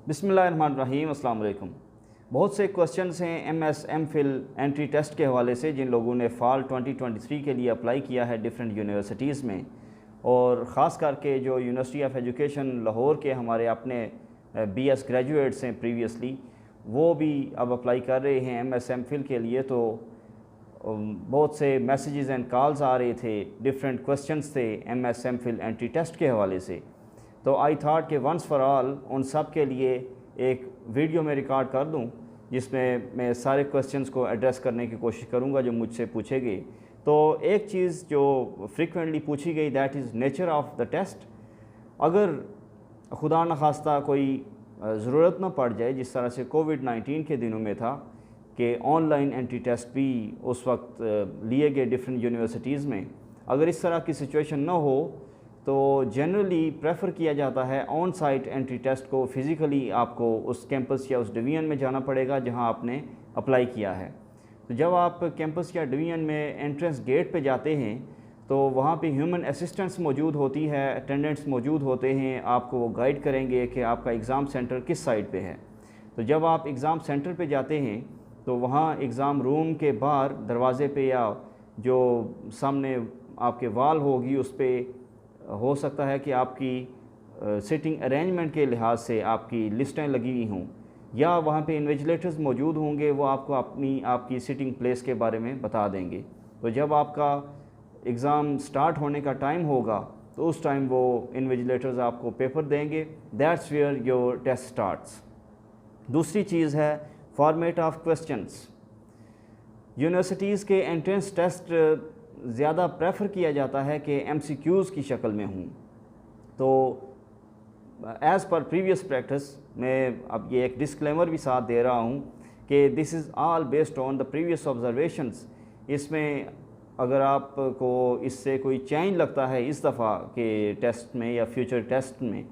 बिस्मिल्लाहिर्रहमानिर्रहीम, अस्सलाम वालेकुम। बहुत से क्वेश्चंस हैं एमएस एमफिल एंट्री टेस्ट के हवाले से जिन लोगों ने फ़ाल 2023 के लिए अप्लाई किया है डिफरेंट यूनिवर्सिटीज़ में, और ख़ास करके जो यूनिवर्सिटी ऑफ एजुकेशन लाहौर के हमारे अपने बीएस ग्रेजुएट्स हैं प्रीवियसली, वो भी अब अप्लाई कर रहे हैं एमएस एमफिल के लिए। तो बहुत से मैसेजेस एंड कॉल्स आ रहे थे, डिफरेंट क्वेश्चंस थे एमएस एमफिल एंट्री टेस्ट के हवाले से। तो आई थाट कि वंस फॉर ऑल उन सब के लिए एक वीडियो में रिकॉर्ड कर दूं जिसमें मैं सारे क्वेश्चंस को एड्रेस करने की कोशिश करूंगा जो मुझसे पूछे गए। तो एक चीज़ जो फ्रीक्वेंटली पूछी गई, that is nature of the test. अगर खुदा न खास्ता कोई ज़रूरत ना पड़ जाए, जिस तरह से कोविड-19 के दिनों में था कि ऑनलाइन एंट्री टेस्ट भी उस वक्त लिए गए डिफरेंट यूनिवर्सिटीज़ में, अगर इस तरह की सिचुएशन ना हो तो जनरली प्रेफर किया जाता है ऑन साइट एंट्री टेस्ट को। फ़िज़िकली आपको उस कैंपस या उस डिवीज़न में जाना पड़ेगा जहां आपने अप्लाई किया है। तो जब आप कैंपस या डिवीज़न में एंट्रेंस गेट पे जाते हैं तो वहाँ पे ह्यूमन असिस्टेंट्स मौजूद होती है, अटेंडेंट्स मौजूद होते हैं, आपको वो गाइड करेंगे कि आपका एग्ज़ाम सेंटर किस साइड पे है। तो जब आप एग्ज़ाम सेंटर पे जाते हैं तो वहाँ एग्ज़ाम रूम के बाहर दरवाज़े पे या जो सामने आपके वाल होगी उस पर हो सकता है कि आपकी सिटिंग अरेंजमेंट के लिहाज से आपकी लिस्टें लगी हुई हों, या वहाँ पे इन्विजिलेटर्स मौजूद होंगे, वो आपको आपकी सिटिंग प्लेस के बारे में बता देंगे। तो जब आपका एग्ज़ाम स्टार्ट होने का टाइम होगा तो उस टाइम वो इन्विजिलेटर्स आपको पेपर देंगे। That's where your test starts. दूसरी चीज़ है फॉर्मेट ऑफ क्वेश्चंस। यूनिवर्सिटीज़ के एंट्रेंस टेस्ट ज़्यादा प्रेफर किया जाता है कि एमसीक्यूज़ की शक्ल में हूँ। तो एज़ पर प्रीवियस प्रैक्टिस मैं अब ये एक डिस्क्लेमर भी साथ दे रहा हूँ कि this is all based on the previous observations. इसमें अगर आपको इससे कोई चेंज लगता है इस दफ़ा के टेस्ट में या फ्यूचर टेस्ट में,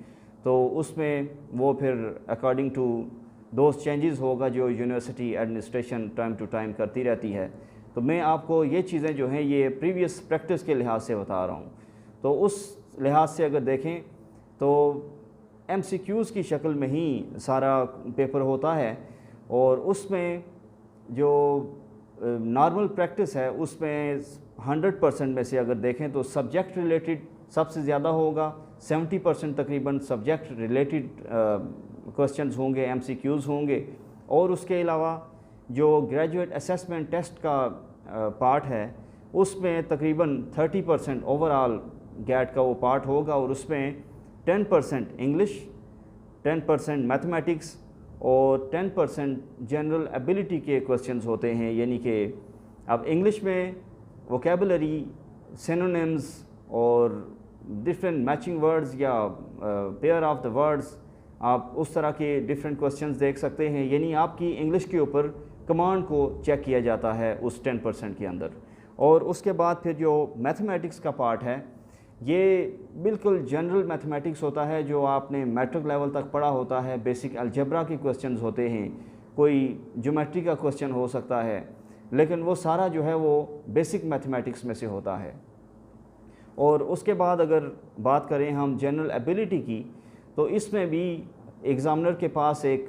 तो उसमें वो फिर अकॉर्डिंग टू दोज चेंजेस होगा जो university administration time to time करती रहती है। तो मैं आपको ये चीज़ें जो हैं ये प्रीवियस प्रैक्टिस के लिहाज से बता रहा हूँ। तो उस लिहाज से अगर देखें तो एमसीक्यूज़ की शक्ल में ही सारा पेपर होता है, और उसमें जो नॉर्मल प्रैक्टिस है उसमें 100% में से अगर देखें तो सब्जेक्ट रिलेटेड सबसे ज़्यादा होगा। 70% तकरीबन सब्जेक्ट रिलेटेड क्वेश्चंस होंगे, एमसीक्यूज़ होंगे। और उसके अलावा जो ग्रेजुएट असेसमेंट टेस्ट का पार्ट है उसमें तकरीबन 30% ओवरऑल गैट का वो पार्ट होगा, और उसमें 10% इंग्लिश, 10% मैथमेटिक्स और 10% जनरल एबिलिटी के क्वेश्चंस होते हैं। यानी कि अब इंग्लिश में वोकेबलरी, सिनोनिम्स और डिफरेंट मैचिंग वर्ड्स या पेयर ऑफ द वर्ड्स, आप उस तरह के डिफरेंट क्वेश्चंस देख सकते हैं। यानी आपकी इंग्लिश के ऊपर कमांड को चेक किया जाता है उस 10% के अंदर। और उसके बाद फिर जो मैथमेटिक्स का पार्ट है ये बिल्कुल जनरल मैथमेटिक्स होता है जो आपने मैट्रिक लेवल तक पढ़ा होता है। बेसिक अलजेब्रा के क्वेश्चंस होते हैं, कोई ज्योमेट्री का क्वेश्चन हो सकता है, लेकिन वो सारा जो है वो बेसिक मैथमेटिक्स में से होता है। और उसके बाद अगर बात करें हम जनरल एबिलिटी की, तो इसमें भी एग्ज़ामिनर के पास एक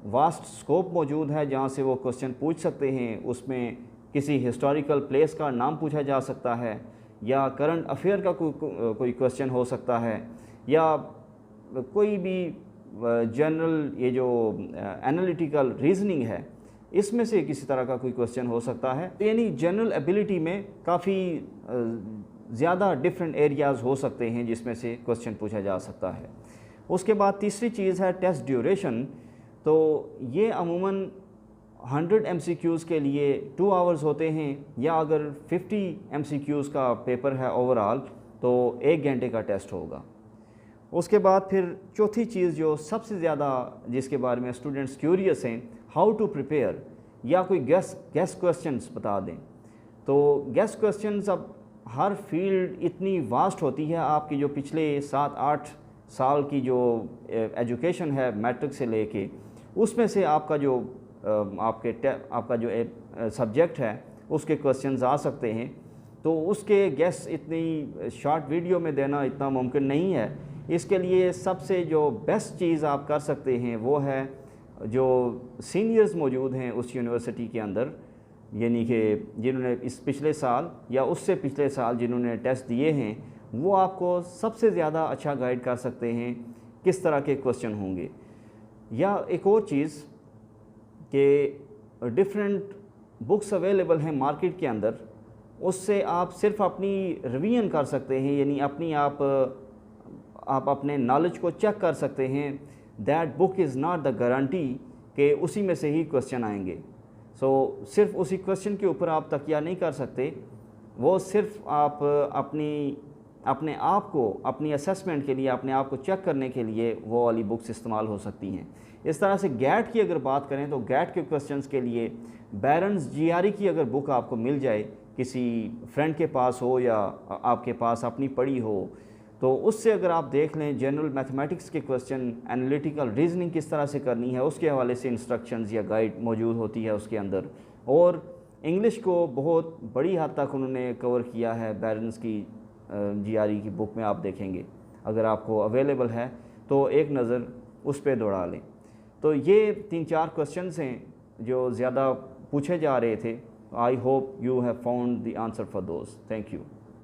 वास्ट स्कोप मौजूद है जहाँ से वो क्वेश्चन पूछ सकते हैं। उसमें किसी हिस्टोरिकल प्लेस का नाम पूछा जा सकता है, या करंट अफेयर का कोई क्वेश्चन हो सकता है, या कोई भी जनरल ये जो एनालिटिकल रीजनिंग है इसमें से किसी तरह का कोई क्वेश्चन हो सकता है। यानी जनरल एबिलिटी में काफ़ी ज़्यादा डिफरेंट एरियाज़ हो सकते हैं जिसमें से क्वेश्चन पूछा जा सकता है। उसके बाद तीसरी चीज़ है टेस्ट ड्यूरेशन। तो ये अमूमन 100 MCQs के लिए 2 आवर्स होते हैं, या अगर 50 MCQs का पेपर है ओवरऑल तो 1 घंटे का टेस्ट होगा। उसके बाद फिर चौथी चीज़ जो सबसे ज़्यादा जिसके बारे में स्टूडेंट्स क्यूरियस हैं, हाउ टू प्रिपेयर, या कोई गेस क्वेश्चंस बता दें। तो गेस क्वेश्चंस अब हर फील्ड इतनी वास्ट होती है, आपकी जो पिछले 7-8 साल की जो एजुकेशन है मैट्रिक से लेके, उसमें से आपका जो आपका जो सब्जेक्ट है उसके क्वेश्चंस आ सकते हैं। तो उसके गेस इतनी शॉर्ट वीडियो में देना इतना मुमकिन नहीं है, इसके लिए सबसे जो बेस्ट चीज़ आप कर सकते हैं वो है जो सीनियर्स मौजूद हैं उस यूनिवर्सिटी के अंदर, यानी कि जिन्होंने इस पिछले साल या उससे पिछले साल जिन्होंने टेस्ट दिए हैं, वो आपको सबसे ज़्यादा अच्छा गाइड कर सकते हैं किस तरह के क्वेश्चन होंगे। या एक और चीज़ कि डिफरेंट बुक्स अवेलेबल हैं मार्केट के अंदर, उससे आप सिर्फ अपनी रिवीजन कर सकते हैं, यानी अपनी आप अपने नॉलेज को चेक कर सकते हैं। That book is not the guarantee कि उसी में से ही क्वेश्चन आएंगे। सिर्फ उसी क्वेश्चन के ऊपर आप तकिया नहीं कर सकते, वो सिर्फ आप अपने आप को अपनी असेसमेंट के लिए, अपने आप को चेक करने के लिए वो वाली बुक्स इस्तेमाल हो सकती हैं। इस तरह से गैट की अगर बात करें तो गैट के क्वेश्चंस के लिए बैरन्स जीआरई की अगर बुक आपको मिल जाए, किसी फ्रेंड के पास हो या आपके पास अपनी पढ़ी हो, तो उससे अगर आप देख लें जनरल मैथमेटिक्स के क्वेश्चन, एनालिटिकल रीजनिंग किस तरह से करनी है, उसके हवाले से इंस्ट्रक्शंस या गाइड मौजूद होती है उसके अंदर। और इंग्लिश को बहुत बड़ी हद तक उन्होंने कवर किया है बैरन्स की जीआरई की बुक में, आप देखेंगे। अगर आपको अवेलेबल है तो एक नज़र उस पर दौड़ा लें। तो ये 3-4 क्वेश्चंस हैं जो ज़्यादा पूछे जा रहे थे। I hope you have found the answer for those. Thank you.